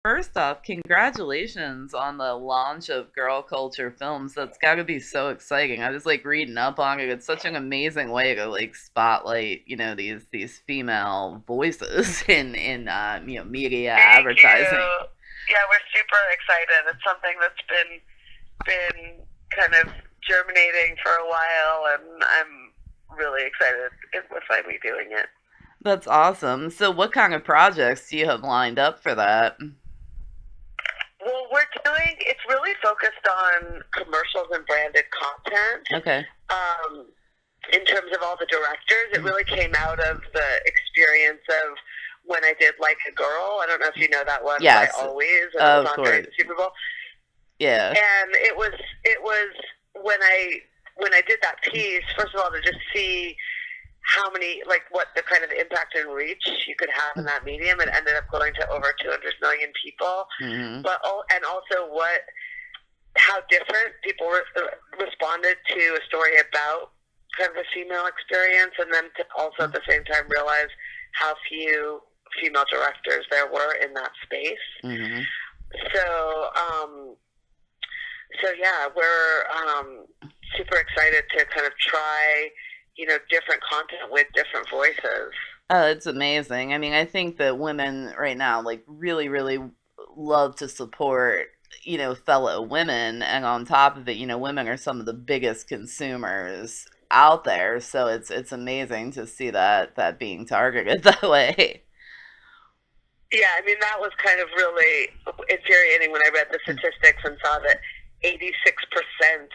First off, congratulations on the launch of Girl Culture Films. That's got to be so exciting. I was like reading up on it. It's such an amazing way to like spotlight, these female voices in media Thank advertising. you. Yeah, we're super excited. It's something that's been kind of germinating for a while, and I'm really excited we're finally doing it. That's awesome. So what kind of projects do you have lined up for that? Well, it's really focused on commercials and branded content. Okay. Um, in terms of all the directors, it really came out of the experience of when I did Like a Girl. I don't know if you know that one by Yes, Always, and it was of on during course. the Super Bowl. Yeah. And it was when I did that piece. First of all, to just see how many, like, what the kind of impact and reach you could have in that medium. It ended up going to over 200 million people, Hmm. and also how different people responded to a story about kind of a female experience, and then to also at the same time realize how few female directors there were in that space. Hmm. So, yeah, we're super excited to kind of try, different content with different voices. It's amazing. I mean, I think that women right now, like, really, really love to support, fellow women. And on top of it, women are some of the biggest consumers out there. So it's amazing to see that being targeted that way. Yeah, I mean, that was kind of really infuriating when I read the statistics and saw that 86%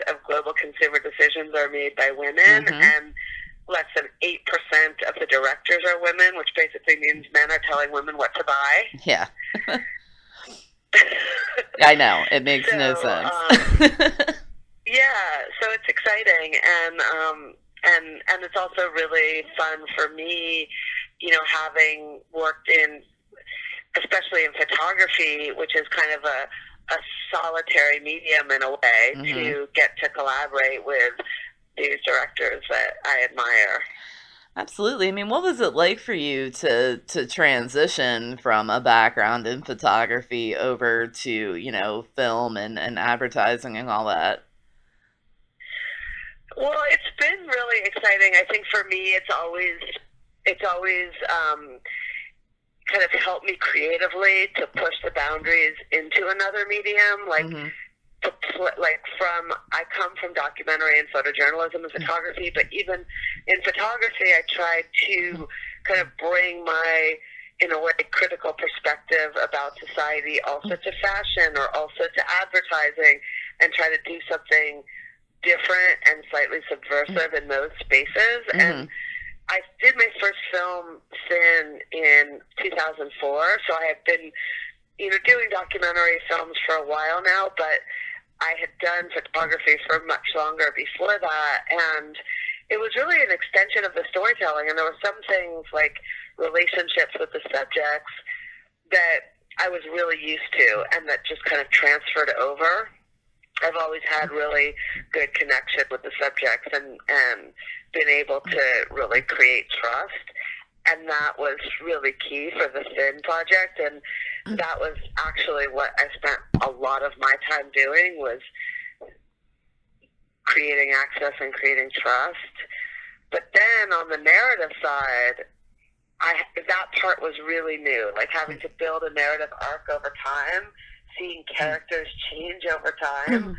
of global consumer decisions are made by women, Hmm. and less than 8% of the directors are women, which basically means men are telling women what to buy. Yeah, I know. It makes no so, sense. yeah, so it's exciting, and it's also really fun for me, having worked in, especially in photography, which is kind of a solitary medium in a way, Hmm. to get to collaborate with these directors that I admire. Absolutely. I mean, what was it like for you to transition from a background in photography over to, film and advertising and all that? Well, it's been really exciting. I think for me, it's always kind of helped me creatively to push the boundaries into another medium. Hmm. Like from I come from documentary and photojournalism and photography, but even in photography, I tried to kind of bring my, in a way, critical perspective about society also to fashion or also to advertising, and try to do something different and slightly subversive in those spaces. Hmm. And I did my first film, Sin, in 2004, so I have been, doing documentary films for a while now, but I had done photography for much longer before that, and it was really an extension of the storytelling. And there were some things like relationships with the subjects that I was really used to, and that just kind of transferred over. I've always had really good connection with the subjects, and been able to really create trust. And that was really key for the Thin project. And that was actually what I spent a lot of my time doing, was creating access and creating trust. But then on the narrative side, that part was really new, like having to build a narrative arc over time, seeing characters change over time.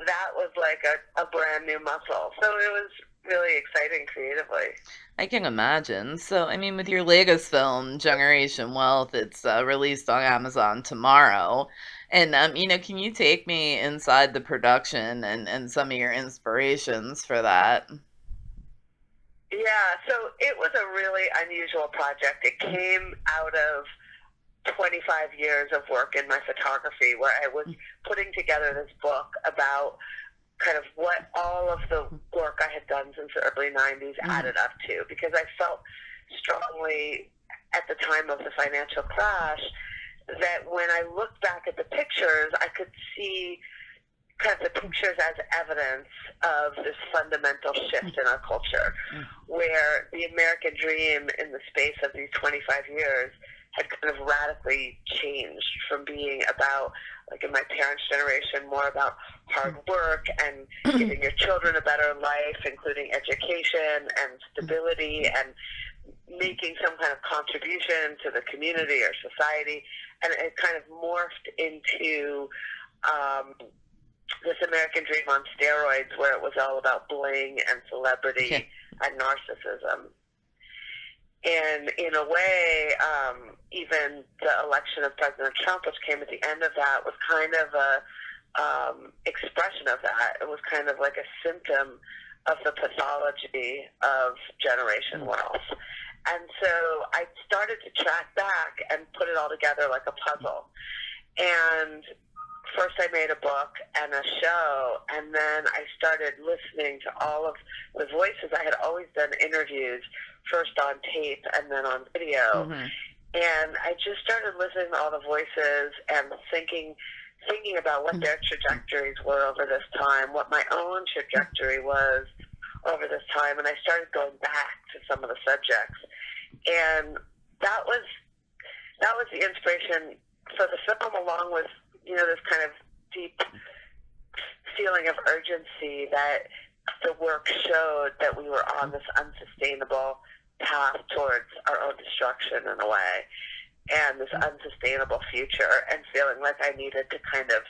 That was like a brand new muscle. So it was really exciting creatively. I can imagine. So, I mean, with your latest film, Generation Wealth, it's released on Amazon tomorrow. And, can you take me inside the production and some of your inspirations for that? Yeah, so it was a really unusual project. It came out of 25 years of work in my photography, where I was putting together this book about kind of what all of the work I had done since the early 90s added up to, because I felt strongly at the time of the financial crash that when I looked back at the pictures, I could see kind of the pictures as evidence of this fundamental shift in our culture, where the American dream in the space of these 25 years had kind of radically changed from being about, like in my parents' generation, more about hard work and giving your children a better life, including education and stability and making some kind of contribution to the community or society. And it kind of morphed into this American dream on steroids, where it was all about bling and celebrity and narcissism. And in a way, even the election of President Trump, which came at the end of that, was kind of a expression of that. It was kind of like a symptom of the pathology of Generation Wealth. And so I started to track back and put it all together like a puzzle. And first I made a book and a show, and then I started listening to all of the voices. I had always done interviews, first on tape and then on video. And I just started listening to all the voices and thinking about what their trajectories were over this time, what my own trajectory was over this time. And I started going back to some of the subjects. And that was the inspiration for the film, along with, you know, this kind of deep feeling of urgency that the work showed, that we were on this unsustainable path towards our own destruction in a way, and this unsustainable future, and feeling like I needed to kind of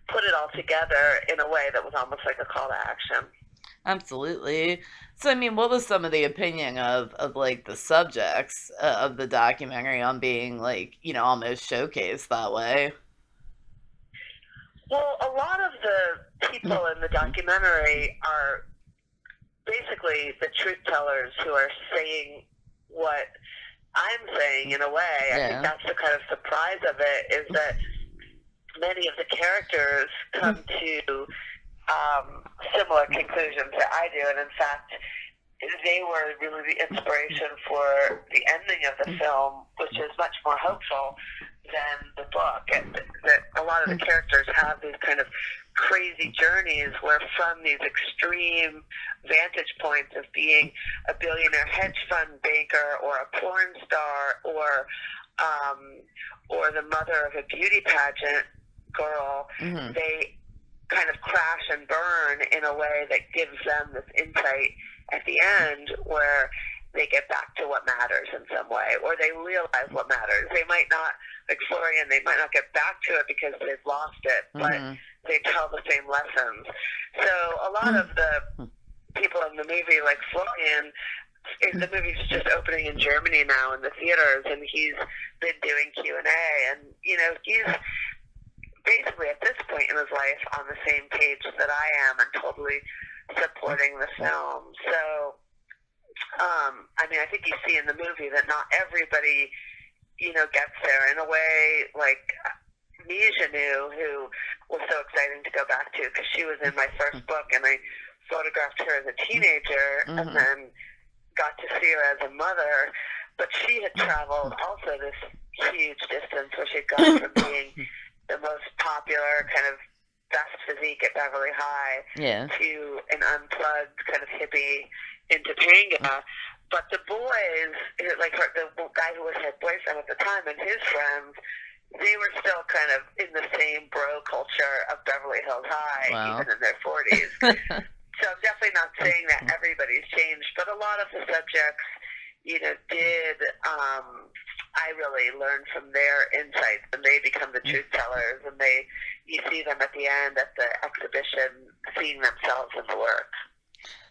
put it all together in a way that was almost like a call to action. Absolutely. So, I mean, what was some of the opinion of like the subjects of the documentary on being like, you know, almost showcased that way? Well, a lot of the people in the documentary are basically the truth tellers who are saying what I'm saying in a way. I think that's the kind of surprise of it, is that many of the characters come to similar conclusions that I do, and in fact, they were really the inspiration for the ending of the film, which is much more hopeful than the book. And that a lot of the characters have these kind of crazy journeys where, from these extreme vantage points of being a billionaire hedge fund banker or a porn star or the mother of a beauty pageant girl, they kind of crash and burn in a way that gives them this insight at the end, where they get back to what matters in some way, or they realize what matters. They might not, like Florian, they might not get back to it because they've lost it, but they tell the same lessons. So a lot of the people in the movie, like Florian, the movie's just opening in Germany now in the theaters, and he's been doing Q&A, and, you know, he's basically at this point in his life on the same page that I am, and totally supporting the film. So, I mean, I think you see in the movie that not everybody, you know, gets there. In a way, like Misha knew, who was so exciting to go back to, because she was in my first book, and I photographed her as a teenager, and then got to see her as a mother. But she had traveled also this huge distance, where she'd gone from being the most popular, kind of best physique at Beverly High to an unplugged kind of hippie in Topanga. But the boys, like the guy who was her boyfriend at the time and his friends, they were still kind of in the same bro culture of Beverly Hills High, even in their 40s. So I'm definitely not saying that everybody's changed, but a lot of the subjects, you know, did, I really learned from their insights, and they become the truth tellers, and you see them at the end at the exhibition, seeing themselves in the work.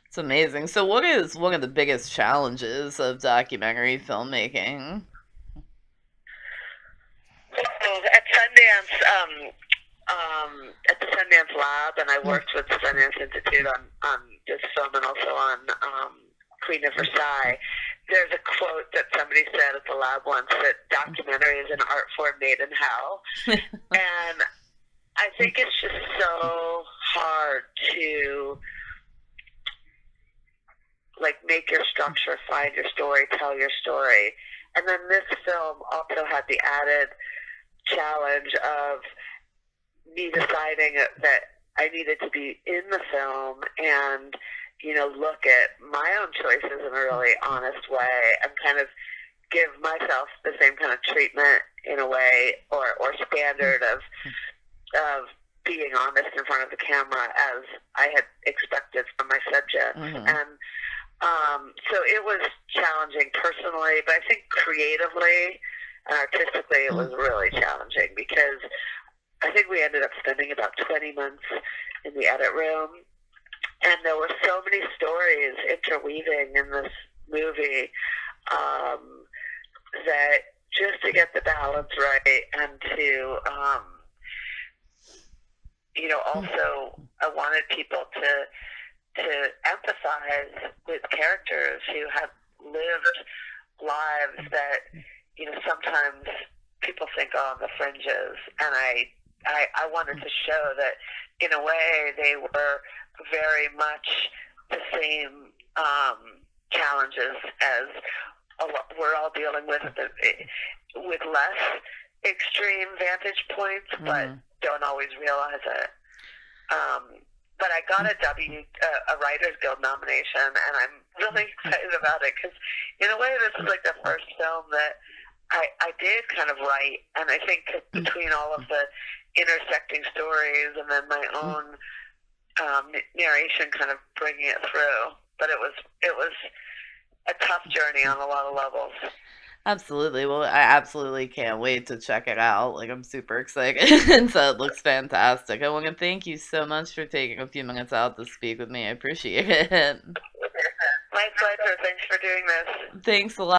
It's amazing. So what is one of the biggest challenges of documentary filmmaking? So at the Sundance Lab, and I worked with the Sundance Institute on this film, and also on Queen of Versailles, there's a quote that somebody said at the lab once, that documentary is an art form made in hell. And I think it's just so hard to, like, make your structure, find your story, tell your story. And then this film also had the added challenge of me deciding that I needed to be in the film and, you know, look at my own choices in a really honest way, and kind of give myself the same kind of treatment in a way, or standard of being honest in front of the camera as I had expected from my subjects. Mm-hmm. And so it was challenging personally, but I think creatively and artistically it was really challenging, because I think we ended up spending about 20 months in the edit room, and there were so many stories interweaving in this movie, that just to get the balance right, and to also I wanted people to empathize with characters who have lived lives that sometimes people think are on the fringes, and I wanted to show that in a way they were very much the same challenges as we're all dealing with less extreme vantage points, but don't always realize it. But I got a Writers Guild nomination, and I'm really excited about it, because in a way this is like the first film that I did kind of write, and I think between all of the intersecting stories and then my own narration kind of bringing it through. But it was a tough journey on a lot of levels. Absolutely. Well, I absolutely can't wait to check it out. Like, I'm super excited. And so it looks fantastic. I want to thank you so much for taking a few minutes out to speak with me. I appreciate it. My pleasure. Thanks for doing this. Thanks a lot.